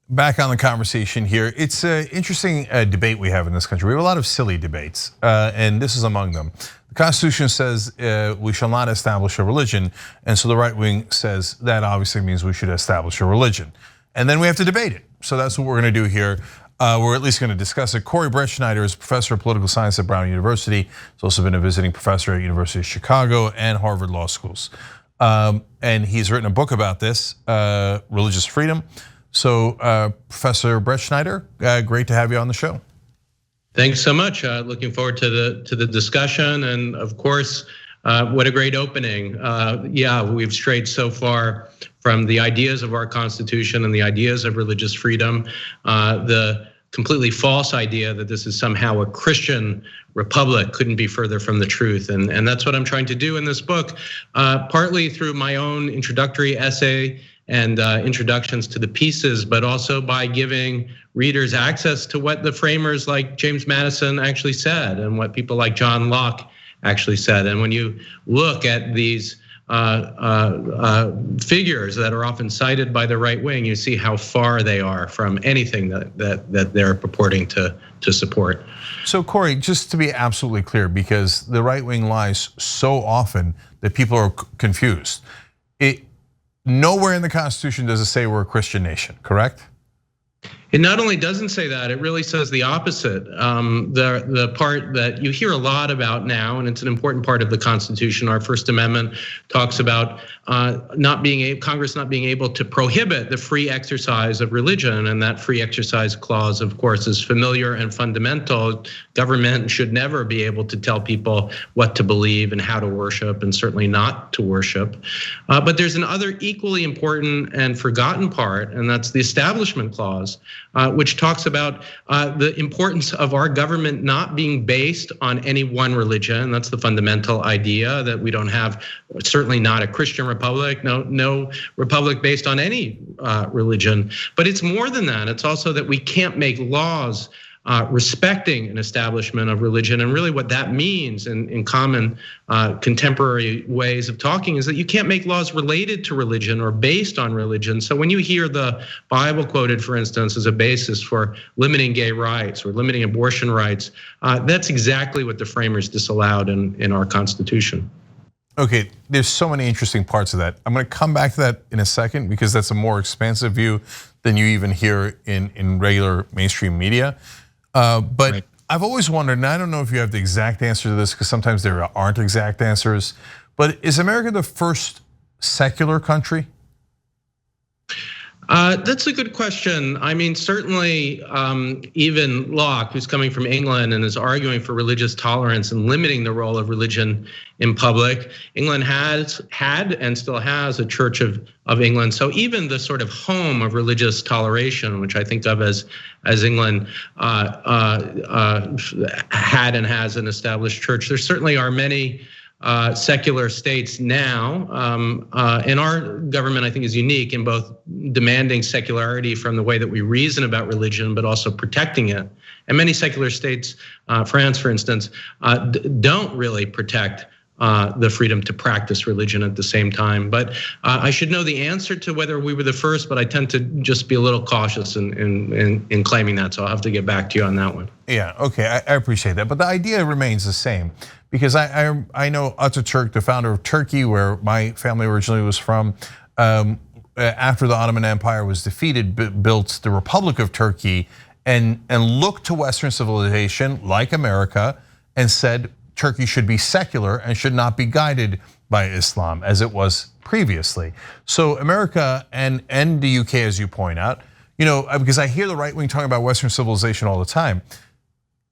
Back on the conversation here. It's an interesting debate we have in this country. We have a lot of silly debates, and this is among them. The Constitution says we shall not establish a religion, and so the right wing says that obviously means we should establish a religion. And then we have to debate it. So that's what we're gonna do here. We're at least gonna discuss it. Brettschneider is professor of political science at Brown University. He's also been a visiting professor at University of Chicago and Harvard Law Schools. And he's written a book about this, Religious Freedom. So Professor Brettschneider, great to have you on the show. Thanks so much. Looking forward to the discussion, and of course, what a great opening. Yeah, we've strayed so far from the ideas of our Constitution and the ideas of religious freedom. The completely false idea that this is somehow a Christian republic couldn't be further from the truth, and that's what I'm trying to do in this book, partly through my own introductory essay and introductions to the pieces, but also by giving readers access to what the framers like James Madison actually said and what people like John Locke actually said. And when you look at these figures that are often cited by the right wing, you see how far they are from anything that they're purporting to support. So Corey, just to be absolutely clear, because the right wing lies so often that people are confused. Nowhere in the Constitution does it say we're a Christian nation, correct? It not only doesn't say that, it really says the opposite. The part that you hear a lot about now, and it's an important part of the Constitution, our First Amendment talks about Congress not being able to prohibit the free exercise of religion, and that free exercise clause, of course, is familiar and fundamental. Government should never be able to tell people what to believe and how to worship, and certainly not to worship. But there's another equally important and forgotten part, and that's the Establishment Clause, which talks about the importance of our government not being based on any one religion. That's the fundamental idea, that we don't have, certainly not a Christian republic, no republic based on any religion. But it's more than that. It's also that we can't make laws respecting an establishment of religion. And really what that means in common contemporary ways of talking is that you can't make laws related to religion or based on religion. So when you hear the Bible quoted, for instance, as a basis for limiting gay rights or limiting abortion rights, that's exactly what the framers disallowed in our Constitution. Okay, there's so many interesting parts of that. I'm gonna come back to that in a second because that's a more expansive view than you even hear in regular mainstream media. But right. I've always wondered, and I don't know if you have the exact answer to this because sometimes there aren't exact answers, but is America the first secular country? That's a good question. I mean, certainly even Locke, who's coming from England and is arguing for religious tolerance and limiting the role of religion in public, England had and still has a Church of England. So even the sort of home of religious toleration, which I think of as England had and has an established church, there certainly are many secular states now, and our government, I think, is unique in both demanding secularity from the way that we reason about religion, but also protecting it. And many secular states, France, for instance, don't really protect the freedom to practice religion at the same time. But I should know the answer to whether we were the first, but I tend to just be a little cautious in claiming that. So I'll have to get back to you on that one. Yeah, okay, I appreciate that. But the idea remains the same. Because I know Turk, the founder of Turkey, where my family originally was from, after the Ottoman Empire was defeated, built the Republic of Turkey and looked to Western civilization like America and said Turkey should be secular and should not be guided by Islam as it was previously. So America and the UK, as you point out, because I hear the right wing talking about Western civilization all the time.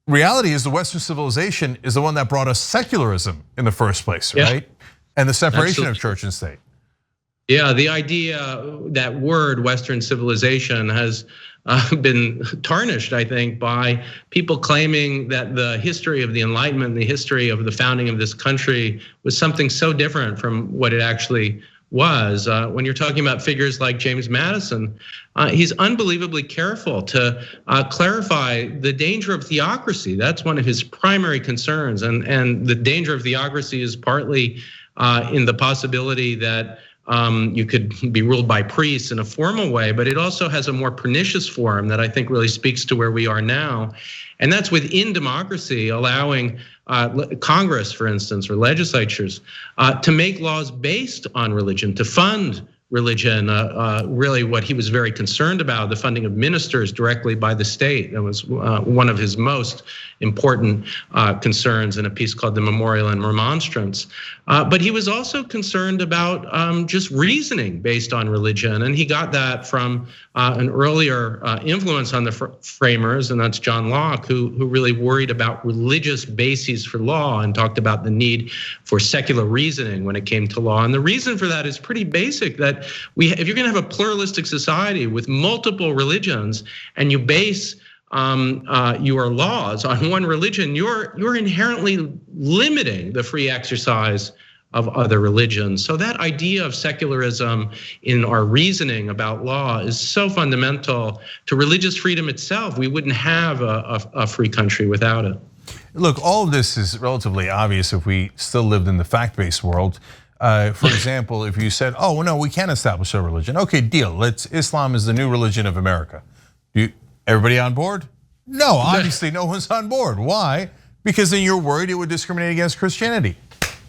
Reality is the Western civilization is the one that brought us secularism in the first place, right? Yeah. And the separation of church and state. Yeah, the idea, that word Western civilization has been tarnished, I think, by people claiming that the history of the Enlightenment, the history of the founding of this country was something so different from what it actually was. When you're talking about figures like James Madison, he's unbelievably careful to clarify the danger of theocracy. That's one of his primary concerns, and the danger of theocracy is partly in the possibility that You could be ruled by priests in a formal way, but it also has a more pernicious form that I think really speaks to where we are now. And that's within democracy, allowing Congress, for instance, or legislatures to make laws based on religion, to fund religion, really what he was very concerned about, the funding of ministers directly by the state. That was one of his most important concerns in a piece called the Memorial and Remonstrance. But he was also concerned about just reasoning based on religion. And he got that from an earlier influence on the framers, and that's John Locke, who really worried about religious bases for law and talked about the need for secular reasoning when it came to law. And the reason for that is pretty basic, that if you're gonna have a pluralistic society with multiple religions and you base your laws on one religion, you're inherently limiting the free exercise of other religions. So that idea of secularism in our reasoning about law is so fundamental to religious freedom itself. We wouldn't have a free country without it. Look, all of this is relatively obvious if we still lived in the fact-based world. For example, if you said, oh, no, we can't establish a religion. Okay, deal, Islam is the new religion of America. Everybody on board? No, obviously no one's on board. Why? Because then you're worried it would discriminate against Christianity.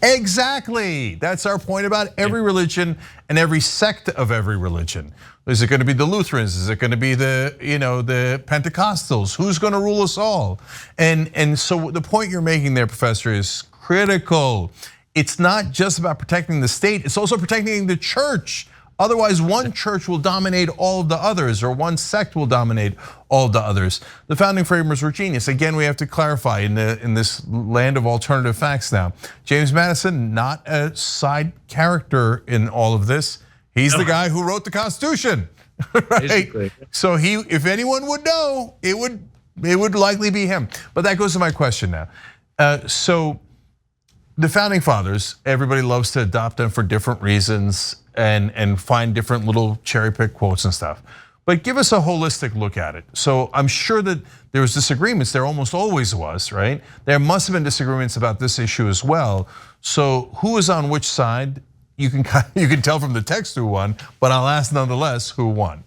Exactly, that's our point about every religion and every sect of every religion. Is it going to be the Lutherans? Is it going to be the Pentecostals? Who's going to rule us all? And so the point you're making there, Professor, is critical. It's not just about protecting the state, it's also protecting the church. Otherwise, one church will dominate all of the others, or one sect will dominate all of the others. The founding framers were genius. Again, we have to clarify in this land of alternative facts now. James Madison, not a side character in all of this. He's the guy who wrote the Constitution, right? Basically. So if anyone would know, it would likely be him. But that goes to my question now. So the founding fathers, everybody loves to adopt them for different reasons and find different little cherry pick quotes and stuff. But give us a holistic look at it. So I'm sure that there was disagreements, there almost always was, right? There must have been disagreements about this issue as well. So who is on which side? You can tell from the text who won, but I'll ask nonetheless who won.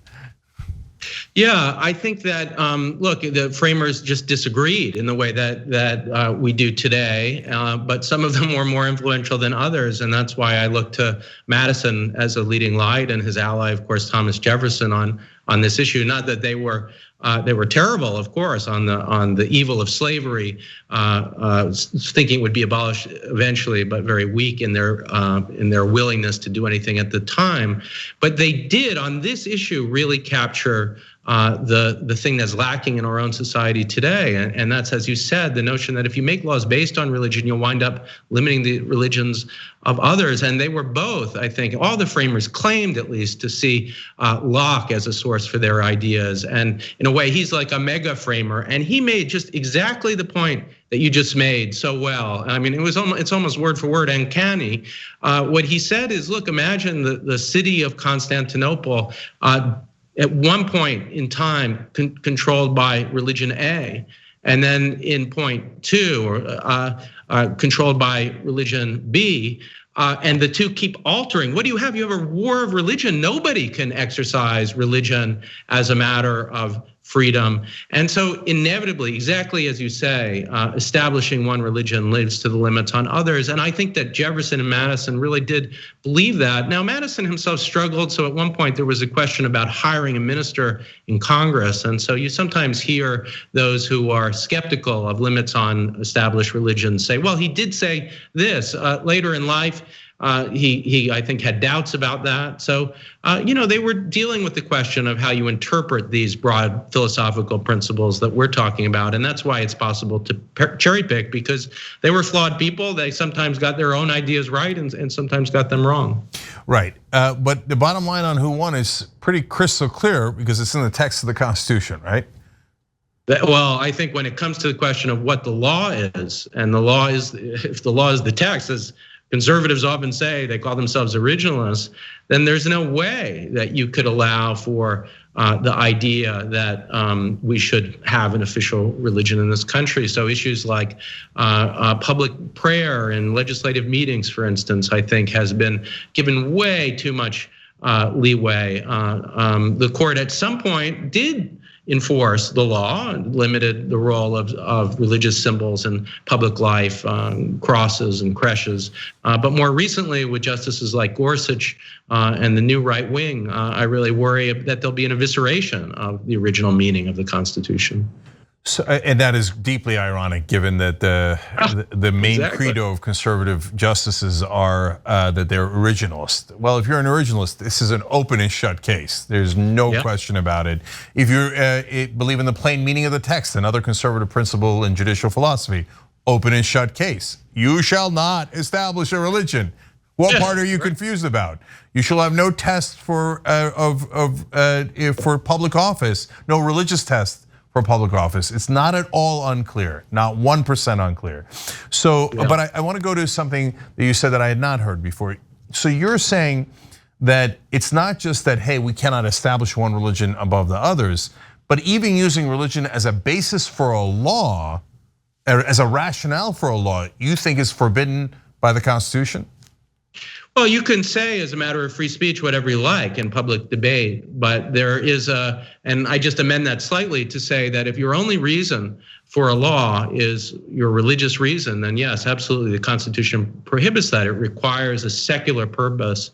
Yeah, I think that look, the framers just disagreed in the way that we do today, but some of them were more influential than others, and that's why I look to Madison as a leading light, and his ally, of course, Thomas Jefferson, on this issue. Not that they were terrible, of course, on the evil of slavery, thinking it would be abolished eventually, but very weak in their willingness to do anything at the time. But they did on this issue really capture the thing that's lacking in our own society today, and that's, as you said, the notion that if you make laws based on religion, you'll wind up limiting the religions of others. And they were both, I think, all the framers claimed at least to see Locke as a source for their ideas. And in a way, he's like a mega framer, and he made just exactly the point that you just made so well. I mean, it's almost word for word uncanny. What he said is, look, imagine the city of Constantinople at one point in time controlled by religion A, and then in point two, controlled by religion B, and the two keep altering. What do you have? You have a war of religion. Nobody can exercise religion as a matter of freedom. And so inevitably, exactly as you say, establishing one religion lives to the limits on others. And I think that Jefferson and Madison really did believe that. Now, Madison himself struggled. So at one point there was a question about hiring a minister in Congress. And so you sometimes hear those who are skeptical of limits on established religions say, well, he did say this. Later in life, he I think had doubts about that. So they were dealing with the question of how you interpret these broad philosophical principles that we're talking about, and that's why it's possible to cherry pick, because they were flawed people. They sometimes got their own ideas right and sometimes got them wrong. Right, but the bottom line on who won is pretty crystal clear because it's in the text of the Constitution, right? Well, I think when it comes to the question of what the law is, and the law is, if the law is the text, as conservatives often say, they call themselves originalists, then there's no way that you could allow for the idea that we should have an official religion in this country. So issues like public prayer in legislative meetings, for instance, I think has been given way too much leeway. The court at some point did enforce the law and limited the role of religious symbols in public life, crosses and creches. But more recently, with justices like Gorsuch and the new right wing, I really worry that there'll be an evisceration of the original meaning of the Constitution. So, and that is deeply ironic, given that the main credo of conservative justices are that they're originalist. Well, if you're an originalist, this is an open and shut case. There's no question about it. If you believe in the plain meaning of the text, another conservative principle in judicial philosophy, open and shut case. You shall not establish a religion. What part are you confused about? You shall have no test for public office, no religious test for public office. It's not at all unclear, not 1% unclear. So, but I want to go to something that you said that I had not heard before. So you're saying that it's not just that, hey, we cannot establish one religion above the others, but even using religion as a basis for a law, or as a rationale for a law, you think is forbidden by the Constitution? Well, you can say as a matter of free speech whatever you like in public debate, but there is and I just amend that slightly to say that if your only reason for a law is your religious reason, then yes, absolutely, the Constitution prohibits that. It requires a secular purpose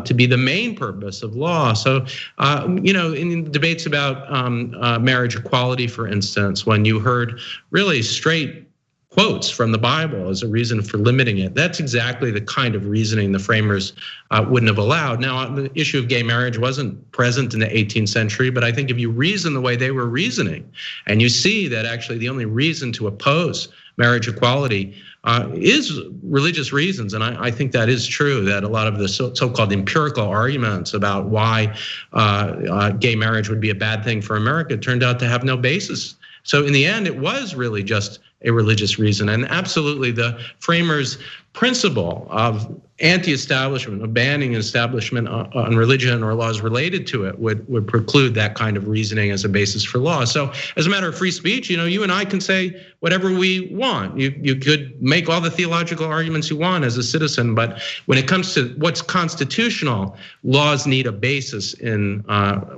to be the main purpose of law. So, in debates about marriage equality, for instance, when you heard really straight quotes from the Bible as a reason for limiting it, that's exactly the kind of reasoning the framers wouldn't have allowed. Now, the issue of gay marriage wasn't present in the 18th century, but I think if you reason the way they were reasoning, and you see that actually the only reason to oppose marriage equality is religious reasons, and I think that is true, that a lot of the so-called empirical arguments about why gay marriage would be a bad thing for America turned out to have no basis. So in the end, it was really just a religious reason. And absolutely the framers' principle of anti-establishment, of banning establishment on religion or laws related to it would preclude that kind of reasoning as a basis for law. So as a matter of free speech, you and I can say whatever we want. You could make all the theological arguments you want as a citizen, but when it comes to what's constitutional, laws need a basis in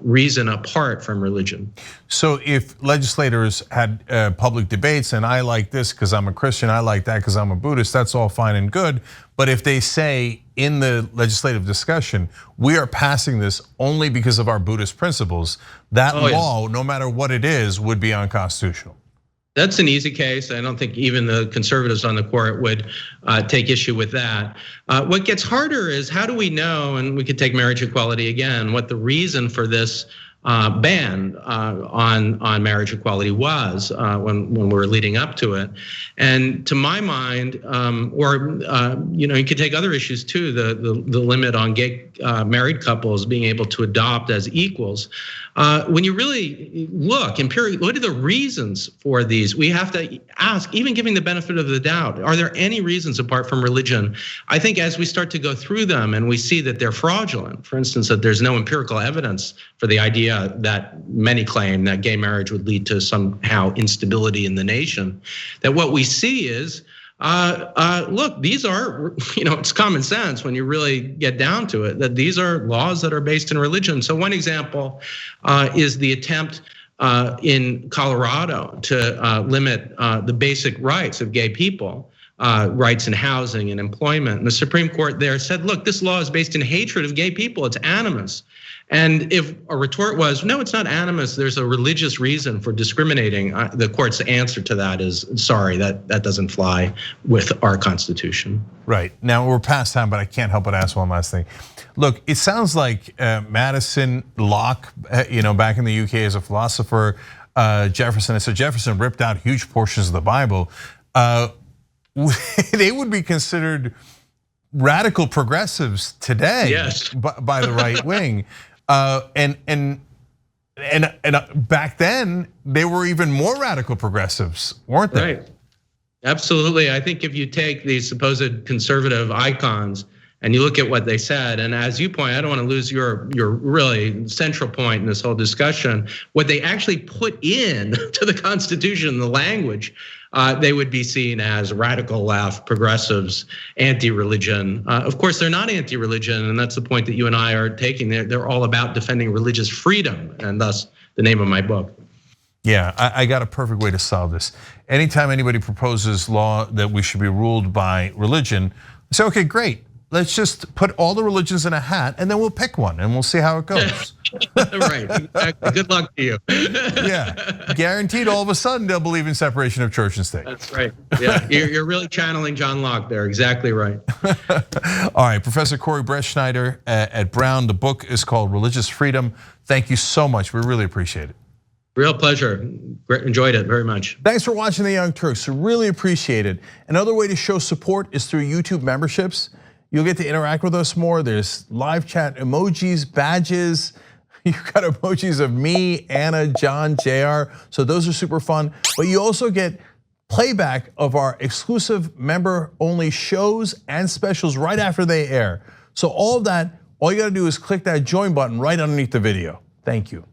reason apart from religion. So if legislators had public debates, and I like this because I'm a Christian, I like that because I'm a Buddhist, that's all fine and good. But if they say in the legislative discussion, we are passing this only because of our Buddhist principles, that law, no matter what it is, would be unconstitutional. That's an easy case. I don't think even the conservatives on the court would take issue with that. What gets harder is how do we know, and we could take marriage equality again, what the reason for this ban on marriage equality was when we were leading up to it. And to my mind, you could take other issues too, the limit on gay married couples being able to adopt as equals. When you really look empirically, what are the reasons for these? We have to ask, even giving the benefit of the doubt, are there any reasons apart from religion? I think as we start to go through them and we see that they're fraudulent, for instance, that there's no empirical evidence for the idea that many claim that gay marriage would lead to somehow instability in the nation, that what we see is, look, these are, it's common sense when you really get down to it, that these are laws that are based in religion. So one example is the attempt in Colorado to limit the basic rights of gay people, rights in housing and employment. And the Supreme Court there said, look, this law is based in hatred of gay people, it's animus. And if a retort was, no, it's not animus, there's a religious reason for discriminating, the court's answer to that is, sorry, that doesn't fly with our Constitution. Right, now we're past time, but I can't help but ask one last thing. Look, it sounds like Madison, Locke, back in the UK as a philosopher, Jefferson, so Jefferson ripped out huge portions of the Bible. They would be considered radical progressives today, yes, by the right wing. And back then they were even more radical progressives, weren't they? Right. Absolutely. I think if you take these supposed conservative icons and you look at what they said, and as you point, I don't want to lose your really central point in this whole discussion, what they actually put in to the Constitution, the language, they would be seen as radical left, progressives, anti-religion. Of course, they're not anti-religion, and that's the point that you and I are taking. They're all about defending religious freedom, and thus the name of my book. Yeah, I got a perfect way to solve this. Anytime anybody proposes law that we should be ruled by religion, I say, okay, great. Let's just put all the religions in a hat and then we'll pick one and we'll see how it goes. Right, exactly. Good luck to you. Yeah, guaranteed all of a sudden they'll believe in separation of church and state. That's right, yeah, you're really channeling John Locke there, exactly right. All right, Professor Corey Brettschneider at Brown, the book is called Religious Freedom. Thank you so much, we really appreciate it. Real pleasure, enjoyed it very much. Thanks for watching The Young Turks, really appreciate it. Another way to show support is through YouTube memberships. You'll get to interact with us more. There's live chat emojis, badges. You've got emojis of me, Anna, John, JR. So those are super fun. But you also get playback of our exclusive member-only shows and specials right after they air. So all of that, all you gotta do is click that join button right underneath the video. Thank you.